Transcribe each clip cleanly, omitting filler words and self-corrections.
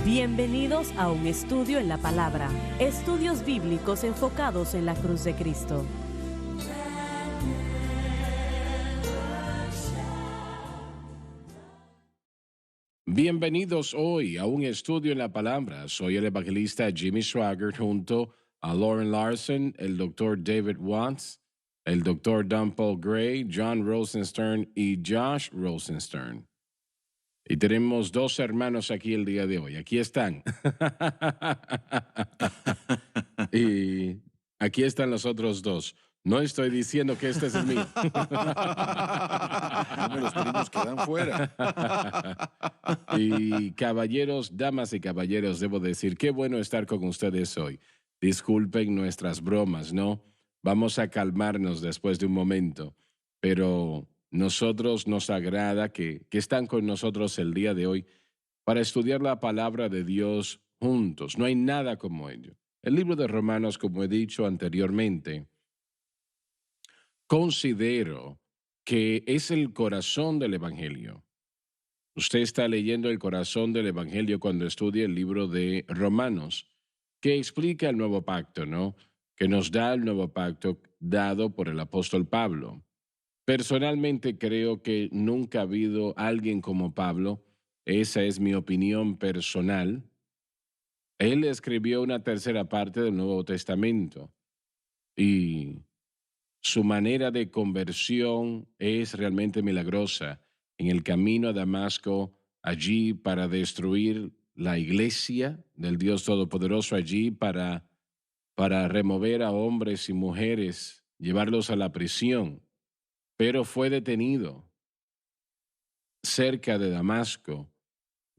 Bienvenidos a un estudio en la palabra. Estudios bíblicos enfocados en la cruz de Cristo. Bienvenidos hoy a un estudio en la palabra. Soy el evangelista Jimmy Swaggart junto a Lauren Larson, el doctor David Watts, el doctor Don Paul Gray, John Rosenstern y Josh Rosenstern. Y tenemos dos hermanos aquí el día de hoy. Aquí están. Y aquí están los otros dos. No estoy diciendo que este es el mío. Dime, los primos quedan fuera. Y caballeros, damas y caballeros, debo decir, qué bueno estar con ustedes hoy. Disculpen nuestras bromas, ¿no? Vamos a calmarnos después de un momento, pero nosotros nos agrada que están con nosotros el día de hoy para estudiar la palabra de Dios juntos. No hay nada como ello. El libro de Romanos, como he dicho anteriormente, considero que es el corazón del Evangelio. Usted está leyendo el corazón del Evangelio cuando estudia el libro de Romanos, que explica el nuevo pacto, ¿no? Que nos da el nuevo pacto dado por el apóstol Pablo. Personalmente creo que nunca ha habido alguien como Pablo. Esa es mi opinión personal. Él escribió una tercera parte del Nuevo Testamento y su manera de conversión es realmente milagrosa. En el camino a Damasco, allí para destruir la iglesia del Dios Todopoderoso, allí para remover a hombres y mujeres, llevarlos a la prisión, pero fue detenido cerca de Damasco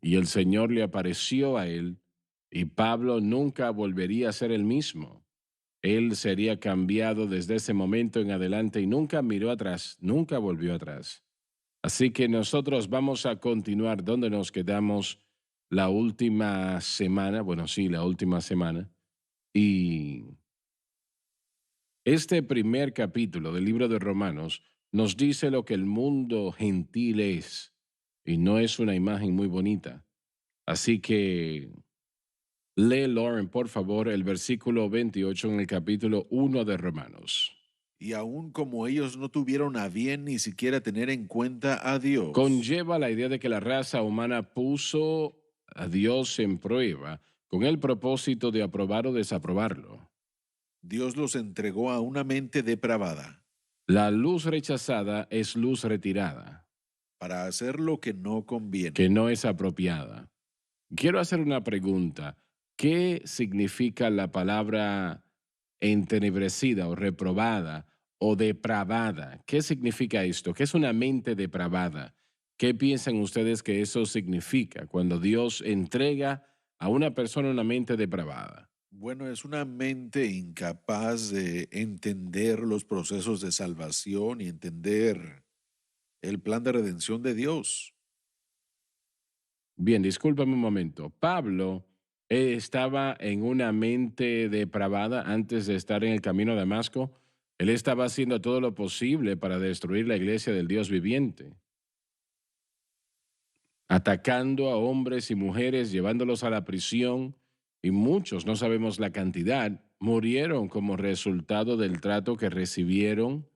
y el Señor le apareció a él y Pablo nunca volvería a ser el mismo. Él sería cambiado desde ese momento en adelante y nunca miró atrás, nunca volvió atrás. Así que nosotros vamos a continuar donde nos quedamos la última semana, bueno, sí, la última semana. Y este primer capítulo del libro de Romanos nos dice lo que el mundo gentil es, y no es una imagen muy bonita. Así que lee, Lauren, por favor, el versículo 28 en el capítulo 1 de Romanos. Y aun como ellos no tuvieron a bien ni siquiera tener en cuenta a Dios, Conlleva la idea de que la raza humana puso a Dios en prueba con el propósito de aprobar o desaprobarlo. Dios los entregó a una mente depravada La luz rechazada es luz retirada, para hacer lo que no conviene. que no es apropiada. Quiero hacer una pregunta. ¿Qué significa la palabra entenebrecida o reprobada o depravada? ¿Qué significa esto? ¿Qué es una mente depravada? ¿Qué piensan ustedes que eso significa cuando Dios entrega a una persona una mente depravada? Bueno, es una mente incapaz de entender los procesos de salvación y entender el plan de redención de Dios. Bien, discúlpame un momento. Pablo estaba en una mente depravada antes de estar en el camino a Damasco. Él estaba haciendo todo lo posible para destruir la iglesia del Dios viviente, atacando a hombres y mujeres, llevándolos a la prisión, y muchos, no sabemos la cantidad, murieron como resultado del trato que recibieron.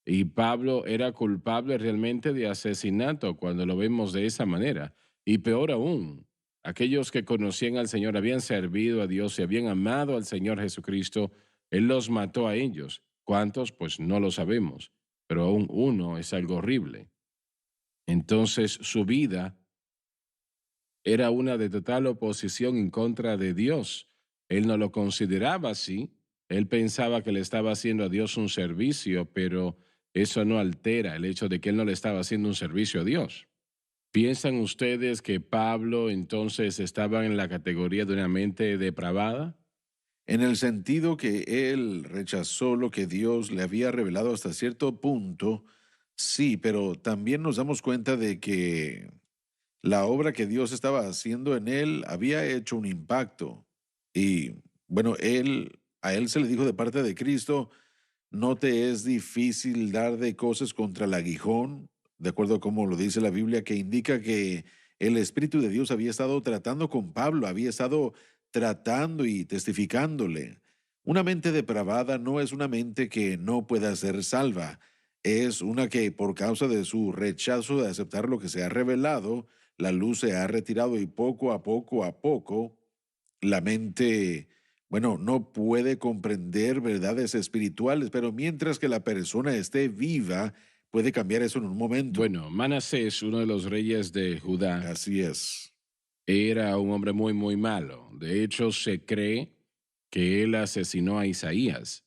Y Pablo era culpable realmente de asesinato cuando lo vemos de esa manera. Y peor aún, aquellos que conocían al Señor, habían servido a Dios y habían amado al Señor Jesucristo, Él los mató a ellos. ¿Cuántos? Pues no lo sabemos, pero aún uno es algo horrible. Entonces su vida era una de total oposición en contra de Dios. Él no lo consideraba así. Él pensaba que le estaba haciendo a Dios un servicio, pero eso no altera el hecho de que él no le estaba haciendo un servicio a Dios. ¿Piensan ustedes que Pablo entonces estaba en la categoría de una mente depravada? En el sentido que él rechazó lo que Dios le había revelado hasta cierto punto, sí, pero también nos damos cuenta de que la obra que Dios estaba haciendo en él había hecho un impacto. Y bueno, a él se le dijo de parte de Cristo, no te es difícil dar de cosas contra el aguijón, de acuerdo a como lo dice la Biblia, que indica que el Espíritu de Dios había estado tratando con Pablo, había estado tratando y testificándole. Una mente depravada no es una mente que no pueda ser salva, es una que por causa de su rechazo de aceptar lo que se ha revelado, la luz se ha retirado y poco a poco, la mente, bueno, no puede comprender verdades espirituales, pero mientras que la persona esté viva, puede cambiar eso en un momento. Bueno, Manasés, uno de los reyes de Judá, Así es. era un hombre muy, muy malo. De hecho, se cree que él asesinó a Isaías.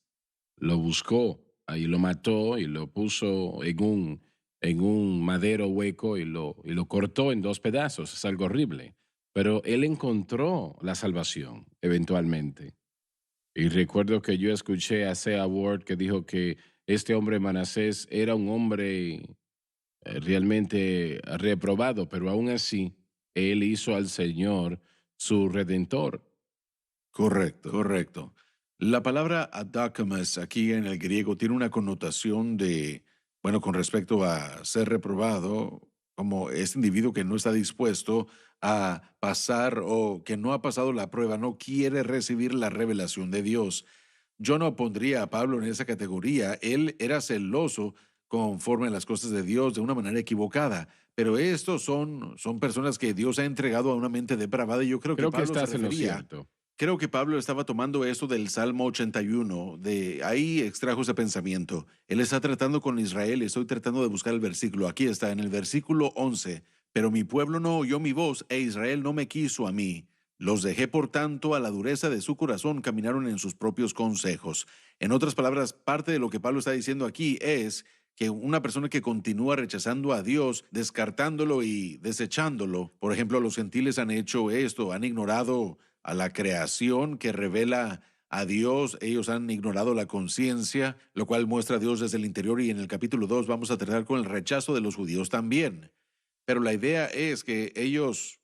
Lo buscó, ahí lo mató y lo puso en un madero hueco y lo cortó en dos pedazos. Es algo horrible. Pero él encontró la salvación eventualmente. Y recuerdo que yo escuché a Sea Ward que dijo que este hombre Manasés era un hombre realmente reprobado, pero aún así él hizo al Señor su redentor. Correcto. Correcto. La palabra adakemas aquí en el griego tiene una connotación de, bueno, con respecto a ser reprobado, como este individuo que no está dispuesto a pasar o que no ha pasado la prueba, no quiere recibir la revelación de Dios. Yo no pondría a Pablo en esa categoría. Él era celoso conforme a las cosas de Dios de una manera equivocada. Pero estos son personas que Dios ha entregado a una mente depravada y yo creo que Creo que Pablo se estás en lo refería. cierto. Creo que Pablo estaba tomando esto del Salmo 81, de ahí extrajo ese pensamiento. Él está tratando con Israel y estoy tratando de buscar el versículo. Aquí está, en el versículo 11. Pero mi pueblo no oyó mi voz e Israel no me quiso a mí. Los dejé, por tanto, a la dureza de su corazón, caminaron en sus propios consejos. En otras palabras, parte de lo que Pablo está diciendo aquí es que una persona que continúa rechazando a Dios, descartándolo y desechándolo, por ejemplo, los gentiles han hecho esto, han ignorado a la creación que revela a Dios, ellos han ignorado la conciencia, lo cual muestra a Dios desde el interior y en el capítulo 2 vamos a tratar con el rechazo de los judíos también. Pero la idea es que ellos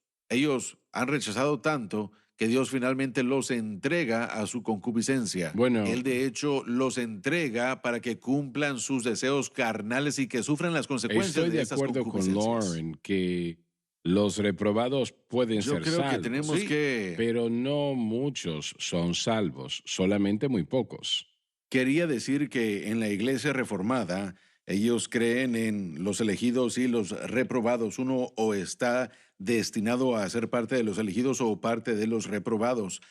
han rechazado tanto que Dios finalmente los entrega a su concupiscencia. Bueno, Él de hecho los entrega para que cumplan sus deseos carnales y que sufran las consecuencias estoy de de esas acuerdo con concupiscencias. Lauren que los reprobados pueden Yo ser creo que salvos, tenemos sí, que pero no muchos son salvos, solamente muy pocos. Quería decir que en la iglesia reformada ellos creen en los elegidos y los reprobados. Uno o está destinado a ser parte de los elegidos o parte de los reprobados.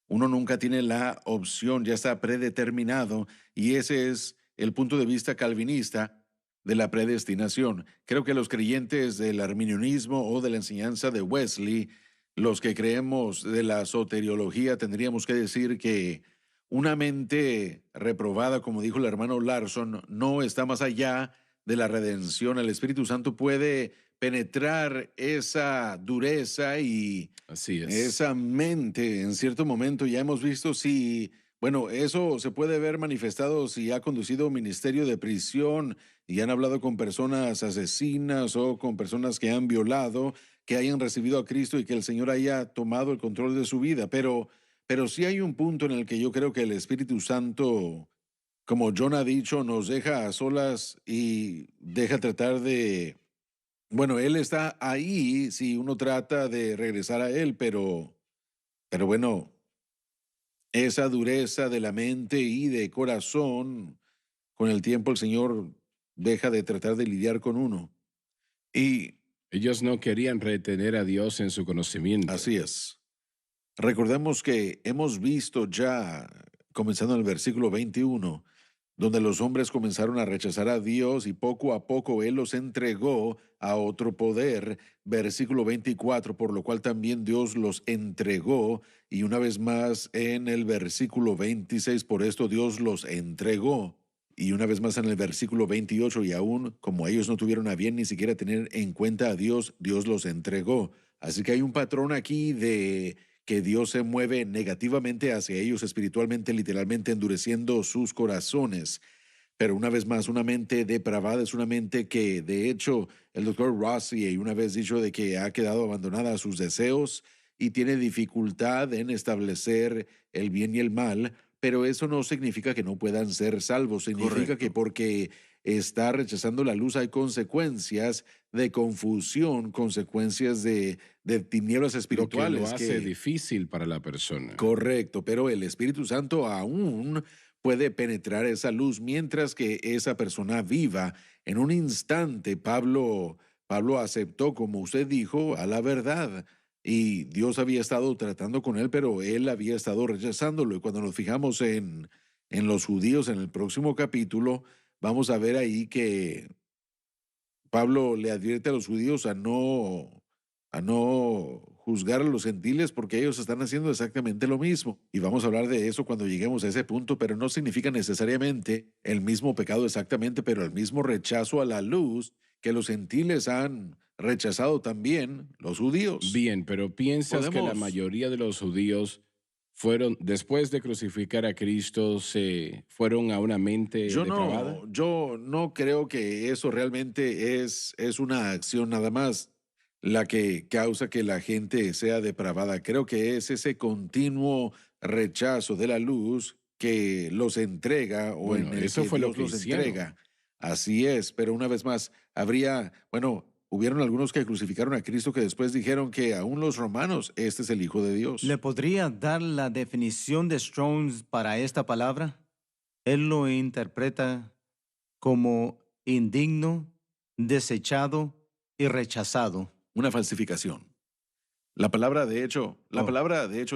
Uno nunca tiene la opción, ya está predeterminado y ese es el punto de vista calvinista de la predestinación. Creo que los creyentes del arminianismo o de la enseñanza de Wesley, los que creemos de la soteriología, tendríamos que decir que una mente reprobada, como dijo el hermano Larson, no está más allá de la redención. El Espíritu Santo puede penetrar esa dureza y Así es. esa mente en cierto momento. Ya hemos visto si, bueno, eso se puede ver manifestado si ha conducido ministerio de prisión y han hablado con personas asesinas o con personas que han violado, que hayan recibido a Cristo y que el Señor haya tomado el control de su vida. Pero sí hay un punto en el que yo creo que el Espíritu Santo, como John ha dicho, nos deja a solas y deja tratar de, bueno, Él está ahí si uno trata de regresar a Él, pero bueno, esa dureza de la mente y de corazón, con el tiempo el Señor deja de tratar de lidiar con uno. Y Ellos no querían retener a Dios en su conocimiento. así es. Recordemos que hemos visto ya, comenzando en el versículo 21, donde los hombres comenzaron a rechazar a Dios y poco a poco Él los entregó a otro poder. Versículo 24, por lo cual también Dios los entregó. Y una vez más en el versículo 26, por esto Dios los entregó. Y una vez más en el versículo 28, y aún como ellos no tuvieron a bien ni siquiera tener en cuenta a Dios, Dios los entregó. Así que hay un patrón aquí de que Dios se mueve negativamente hacia ellos espiritualmente, literalmente endureciendo sus corazones. Pero una vez más, una mente depravada es una mente que, de hecho, el doctor Rossi una vez dicho de que ha quedado abandonada a sus deseos y tiene dificultad en establecer el bien y el mal, pero eso no significa que no puedan ser salvos, significa que Correcto. porque está rechazando la luz, hay consecuencias de confusión, consecuencias de tinieblas Lo que lo espirituales hace que, difícil para la persona. correcto, pero el Espíritu Santo aún puede penetrar esa luz mientras que esa persona viva. En un instante, Pablo aceptó, como usted dijo, a la verdad. Y Dios había estado tratando con él, pero él había estado rechazándolo. Y cuando nos fijamos en los judíos en el próximo capítulo, vamos a ver ahí que Pablo le advierte a los judíos a no juzgar a los gentiles porque ellos están haciendo exactamente lo mismo. Y vamos a hablar de eso cuando lleguemos a ese punto, pero no significa necesariamente el mismo pecado exactamente, pero el mismo rechazo a la luz que los gentiles han rechazado también los judíos. Bien, pero ¿piensas que la Podemos, mayoría de los judíos fueron, después de crucificar a Cristo, se fueron a una mente depravada? yo no creo que eso realmente es una acción nada más la que causa que la gente sea depravada. Creo que es ese continuo rechazo de la luz que los entrega o Bueno, en el eso que fue lo Dios que los hicieron. entrega. Así es, pero una vez más, hubieron algunos que crucificaron a Cristo que después dijeron que aún los romanos, este es el Hijo de ¿Le Dios. podría dar la definición de Strong's para esta palabra? Él lo interpreta como indigno, desechado y rechazado. Una falsificación. La Oh, palabra de hecho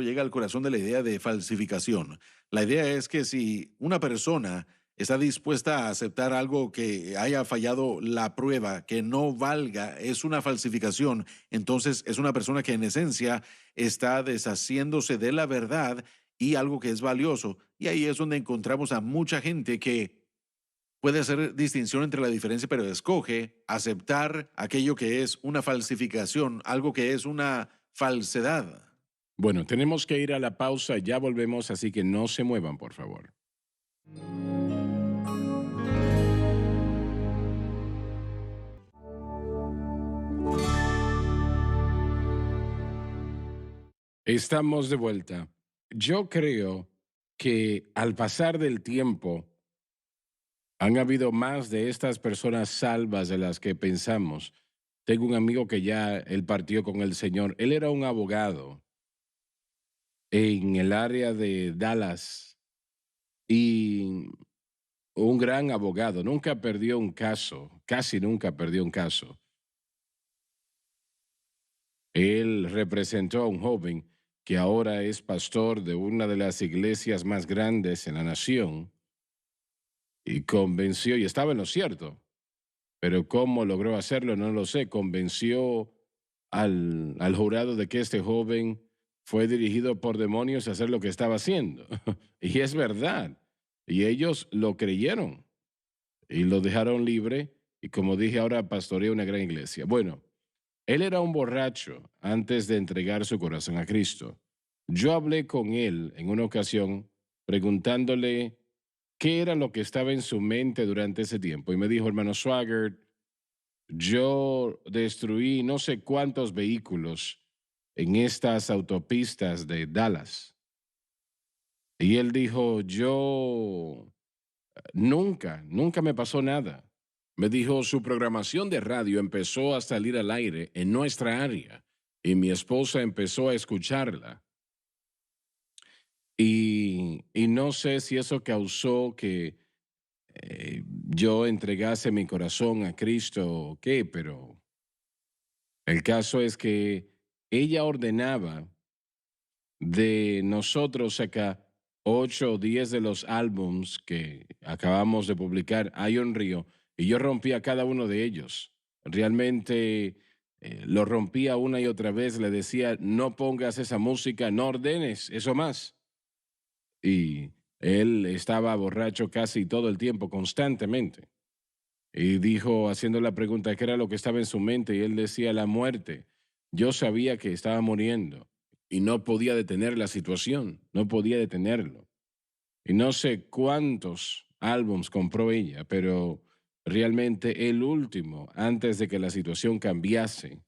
llega al corazón de la idea de falsificación. La idea es que si una persona está dispuesta a aceptar algo que haya fallado la prueba, que no valga, es una falsificación, entonces es una persona que en esencia está deshaciéndose de la verdad y algo que es valioso. Y ahí es donde encontramos a mucha gente que puede hacer distinción entre la diferencia, pero escoge aceptar aquello que es una falsificación, algo que es una falsedad. Bueno, tenemos que ir a la pausa, ya volvemos, así que no se muevan, por favor. Estamos de vuelta. Yo creo que al pasar del tiempo han habido más de estas personas salvas de las que pensamos. Tengo un amigo que ya él partió con el Señor. Él era un abogado en el área de Dallas y un gran abogado. Nunca perdió un caso, casi nunca perdió un caso. Él representó a un joven que ahora es pastor de una de las iglesias más grandes en la nación y convenció, y estaba en lo cierto, pero cómo logró hacerlo no lo sé, convenció al jurado de que este joven fue dirigido por demonios a hacer lo que estaba haciendo. Y es verdad, y ellos lo creyeron y lo dejaron libre y como dije ahora pastorea una gran iglesia. Bueno, él era un borracho antes de entregar su corazón a Cristo. Yo hablé con él en una ocasión preguntándole qué era lo que estaba en su mente durante ese tiempo. Y me dijo, hermano Swagger, yo destruí no sé cuántos vehículos en estas autopistas de Dallas. Y él dijo, yo nunca me pasó nada. Me dijo, su programación de radio empezó a salir al aire en nuestra área y mi esposa empezó a escucharla. Y no sé si eso causó que yo entregase mi corazón a Cristo o qué, pero el caso es que ella ordenaba de nosotros acá 8 o 10 de los álbums que acabamos de publicar, Iron Río, y yo rompía cada uno de ellos. Realmente lo rompía una y otra vez, le decía, no pongas esa música, no ordenes, eso más. Y él estaba borracho casi todo el tiempo, constantemente. Y dijo, haciendo la pregunta, ¿qué era lo que estaba en su mente? Y él decía, la muerte. Yo sabía que estaba muriendo y no podía detener la situación, no podía detenerlo. Y no sé cuántos álbums compró ella, pero realmente el último, antes de que la situación cambiase,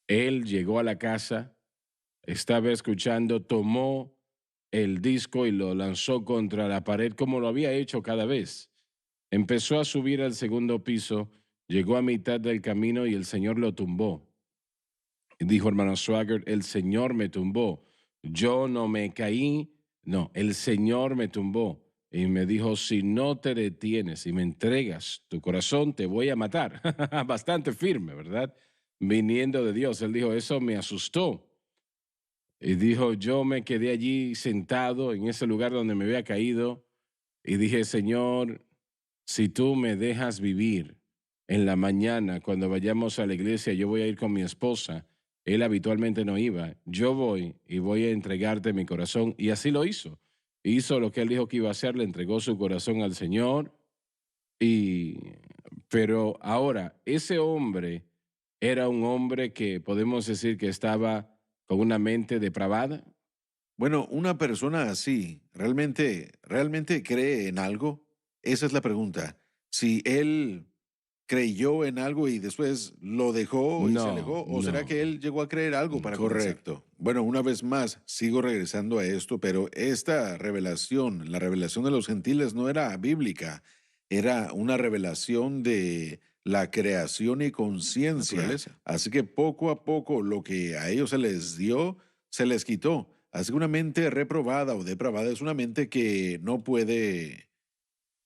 él llegó a la casa, estaba escuchando, tomó el disco y lo lanzó contra la pared como lo había hecho cada vez. Empezó a subir al segundo piso, llegó a mitad del camino y el Señor lo tumbó. Y dijo hermano Swaggart, el Señor me tumbó. Yo no me caí, no, el Señor me tumbó. Y me dijo, si no te detienes y me entregas tu corazón, te voy a matar. Bastante firme, ¿verdad? Viniendo de Dios. Él dijo, eso me asustó. Y dijo, yo me quedé allí sentado en ese lugar donde me había caído y dije, Señor, si tú me dejas vivir en la mañana, cuando vayamos a la iglesia, yo voy a ir con mi esposa. Él habitualmente no iba. Yo voy y voy a entregarte mi corazón. Y así lo hizo. Hizo lo que él dijo que iba a hacer, le entregó su corazón al Señor. Y, pero ahora, ese hombre era un hombre que podemos decir que estaba con una mente depravada. Bueno, una persona así, ¿realmente cree en algo? Esa es la pregunta. Si él creyó en algo y después lo dejó y se No, alejó, ¿o será que no. él llegó a creer algo para comenzar? Correcto. Bueno, una vez más, sigo regresando a esto, pero esta revelación, la revelación de los gentiles, no era bíblica, era una revelación de la creación y conciencia. Naturaleza. Así que poco a poco lo que a ellos se les dio, se les quitó. Así que una mente reprobada o depravada es una mente que no puede,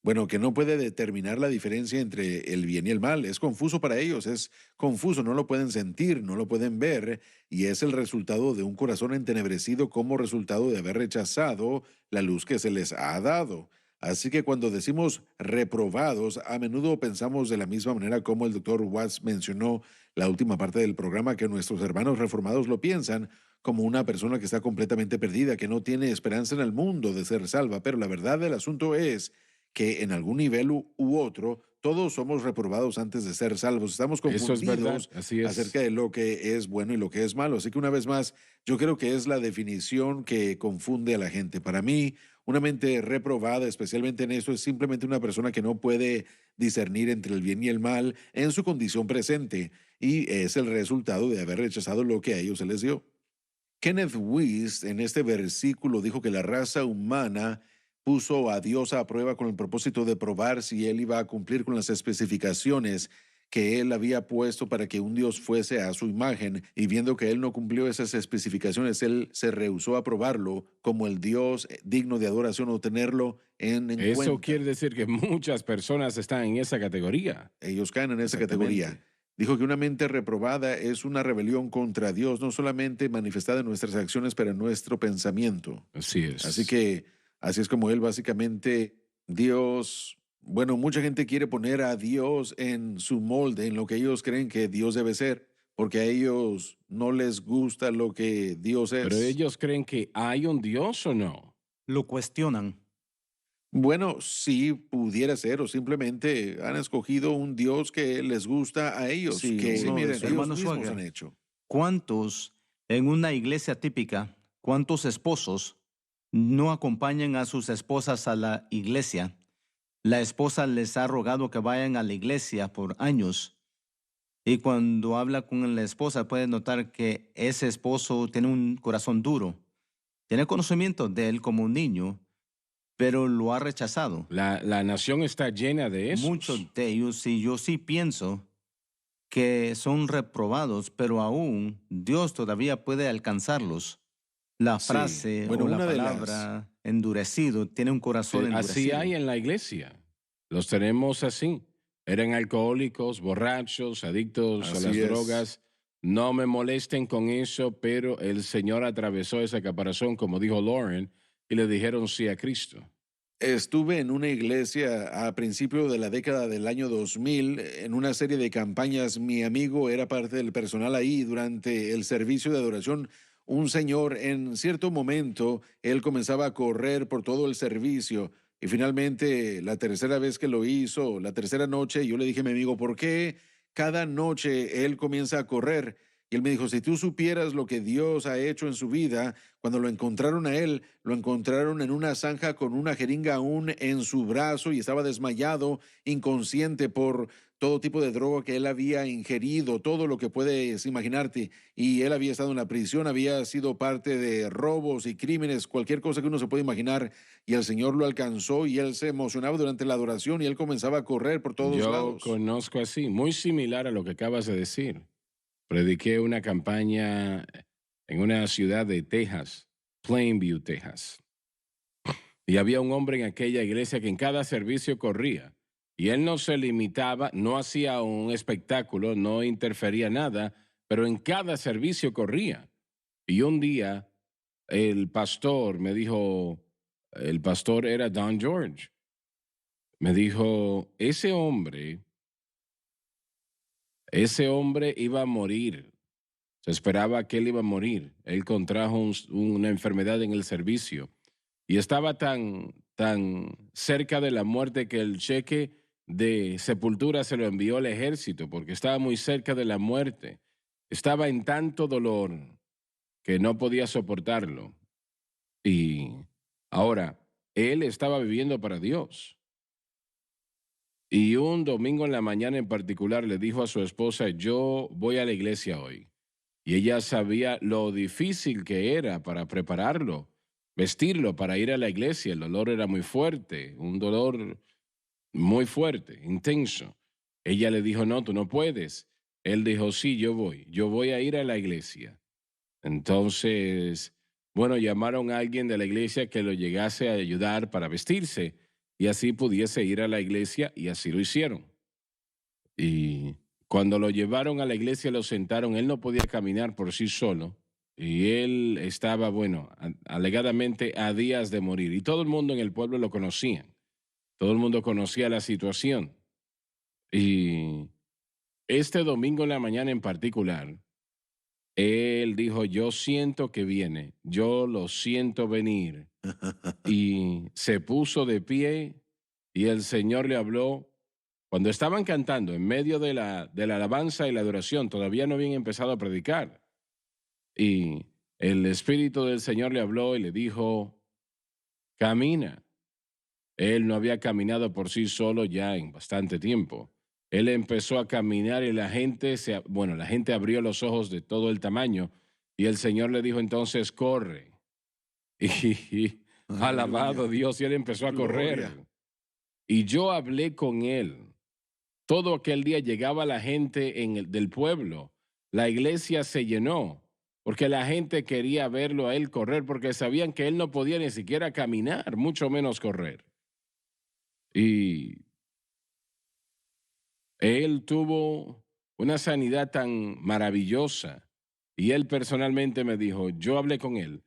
bueno, que no puede determinar la diferencia entre el bien y el mal. Es confuso para ellos, es confuso, no lo pueden sentir, no lo pueden ver, y es el resultado de un corazón entenebrecido como resultado de haber rechazado la luz que se les ha dado. Así que cuando decimos reprobados, a menudo pensamos de la misma manera como el doctor Watts mencionó la última parte del programa, que nuestros hermanos reformados lo piensan como una persona que está completamente perdida, que no tiene esperanza en el mundo de ser salva. Pero la verdad del asunto es que en algún nivel u otro, todos somos reprobados antes de ser salvos. Estamos Eso es verdad, confundidos así acerca es. de lo que es bueno y lo que es malo. Así que una vez más, yo creo que es la definición que confunde a la gente. Para mí, una mente reprobada, especialmente en esto, es simplemente una persona que no puede discernir entre el bien y el mal en su condición presente. Y es el resultado de haber rechazado lo que a ellos se les dio. Kenneth Wuest en este versículo dijo que la raza humana puso a Dios a prueba con el propósito de probar si él iba a cumplir con las especificaciones que él había puesto para que un Dios fuese a su imagen, y viendo que él no cumplió esas especificaciones, él se rehusó a probarlo como el Dios digno de adoración o tenerlo en Eso cuenta. quiere decir que muchas personas están en esa categoría. Ellos caen en esa Exactamente. categoría. Dijo que una mente reprobada es una rebelión contra Dios, no solamente manifestada en nuestras acciones, pero en nuestro pensamiento. Así Así es. que así es como él básicamente, Dios, bueno, mucha gente quiere poner a Dios en su molde, en lo que ellos creen que Dios debe ser, porque a ellos no les gusta lo que Dios Pero es. ellos creen que hay un Dios o no. Lo cuestionan. Bueno, sí pudiera ser, o simplemente han escogido un Dios que les gusta a ellos, Sí, que uno de miren, sus ellos hermanos mismos Swagger. han hecho. ¿Cuántos en una iglesia típica, cuántos esposos no acompañan a sus esposas a la iglesia? La esposa les ha rogado que vayan a la iglesia por años, y cuando habla con la esposa puede notar que ese esposo tiene un corazón duro, tiene conocimiento de él como un niño, pero lo ha rechazado. La nación está llena de esos. Muchos de ellos, y yo sí pienso que son reprobados, pero aún Dios todavía puede alcanzarlos. La Sí, frase bueno, o la una de las... palabra endurecido tiene un corazón Así endurecido. hay en la iglesia. Los tenemos así. Eran alcohólicos, borrachos, adictos a las Así es. drogas. No me molesten con eso, pero el Señor atravesó esa caparazón, como dijo Lauren, y le dijeron sí a Cristo. Estuve en una iglesia a principio de la década del año 2000 en una serie de campañas. Mi amigo era parte del personal ahí durante el servicio de adoración. Un señor, en cierto momento, él comenzaba a correr por todo el servicio, y finalmente la tercera vez que lo hizo, la tercera noche, yo le dije a mi amigo, ¿por qué cada noche él comienza a correr? Y él me dijo, si tú supieras lo que Dios ha hecho en su vida, cuando lo encontraron a él, lo encontraron en una zanja con una jeringa aún en su brazo y estaba desmayado, inconsciente por todo tipo de droga que él había ingerido, todo lo que puedes imaginarte. Y él había estado en la prisión, había sido parte de robos y crímenes, cualquier cosa que uno se puede imaginar. Y el Señor lo alcanzó y él se emocionaba durante la adoración y él comenzaba a correr por todos Yo lados. conozco así, muy similar a lo que acabas de decir. Prediqué una campaña en una ciudad de Texas, Plainview, Texas. Y había un hombre en aquella iglesia que en cada servicio corría. Y él no se limitaba, no hacía un espectáculo, no interfería nada, pero en cada servicio corría. Y un día el pastor me dijo, el pastor era Don George, me dijo, ese hombre iba a morir. Se esperaba que él iba a morir. Él contrajo una enfermedad en el servicio y estaba tan cerca de la muerte que el cheque de sepultura se lo envió al ejército porque estaba muy cerca de la muerte. Estaba en tanto dolor que no podía soportarlo. Y ahora, él estaba viviendo para Dios. Y un domingo en la mañana en particular le dijo a su esposa, yo voy a la iglesia hoy. Y ella sabía lo difícil que era para prepararlo, vestirlo para ir a la iglesia. El dolor era muy fuerte, un dolor muy fuerte, intenso. Ella le dijo, no, tú no puedes. Él dijo, sí, yo voy a ir a la iglesia. Entonces, bueno, llamaron a alguien de la iglesia que lo llegase a ayudar para vestirse y así pudiese ir a la iglesia y así lo hicieron. Y cuando lo llevaron a la iglesia, lo sentaron, él no podía caminar por sí solo y él estaba, bueno, alegadamente a días de morir y todo el mundo en el pueblo lo conocía, todo el mundo conocía la situación. Y este domingo en la mañana en particular, él dijo, yo siento que viene, yo lo siento venir. Y se puso de pie y el Señor le habló. Cuando estaban cantando, en medio de la alabanza y la adoración, todavía no habían empezado a predicar. Y el Espíritu del Señor le habló y le dijo, camina. Él no había caminado por sí solo ya en bastante tiempo. Él empezó a caminar y la gente abrió los ojos de todo el tamaño y el Señor le dijo entonces, corre. Y alabado Dios, y él empezó a correr. Gloria. Y yo hablé con él. Todo aquel día llegaba la gente del pueblo. La iglesia se llenó porque la gente quería verlo a él correr porque sabían que él no podía ni siquiera caminar, mucho menos correr. Y él tuvo una sanidad tan maravillosa y él personalmente me dijo, yo hablé con él.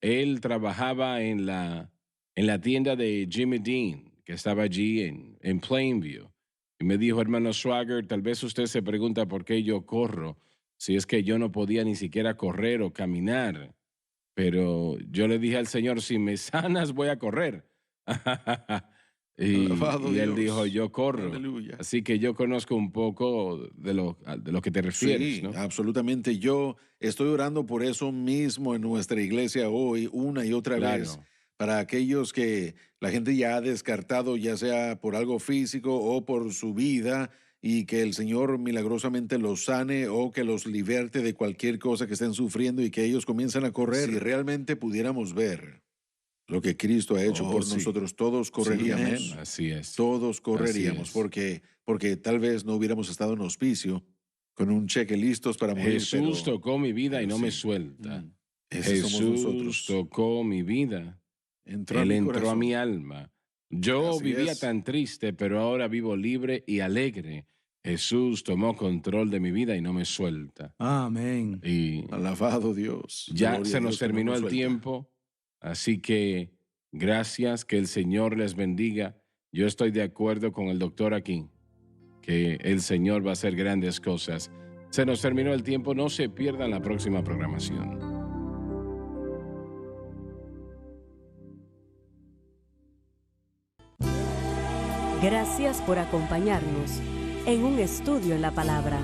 Él trabajaba en la tienda de Jimmy Dean, que estaba allí en Plainview. Y me dijo, hermano Swagger, tal vez usted se pregunta por qué yo corro, si es que yo no podía ni siquiera correr o caminar. Pero yo le dije al Señor, si me sanas voy a correr. Alabado y él Dios. dijo, yo corro. Aleluya. Así que yo conozco un poco de lo que te refieres, Sí, ¿no? absolutamente. Yo estoy orando por eso mismo en nuestra iglesia hoy, una y otra vez, Claro. para aquellos que la gente ya ha descartado, ya sea por algo físico o por su vida, y que el Señor milagrosamente los sane o que los liberte de cualquier cosa que estén sufriendo y que ellos comiencen a correr. Si realmente pudiéramos ver lo que Cristo ha hecho Oh, por sí. nosotros, todos correríamos. Amén. Así es. Todos correríamos, es. porque tal vez no hubiéramos estado en hospicio con un cheque listos para morir. Jesús tocó mi vida y pero no me sí. suelta. Ese somos Jesús nosotros. tocó mi vida. Entró a Él mi entró a corazón. mi alma. Yo Así vivía es. tan triste, pero ahora vivo libre y alegre. Jesús tomó control de mi vida y no me suelta. Amén. Y Alabado Dios. ya Gloria se a nos Dios que no terminó nos el suelta. tiempo, así que gracias, que el Señor les bendiga. Yo estoy de acuerdo con el doctor aquí, que el Señor va a hacer grandes cosas. Se nos terminó el tiempo, no se pierdan la próxima programación. Gracias por acompañarnos en un estudio en la palabra.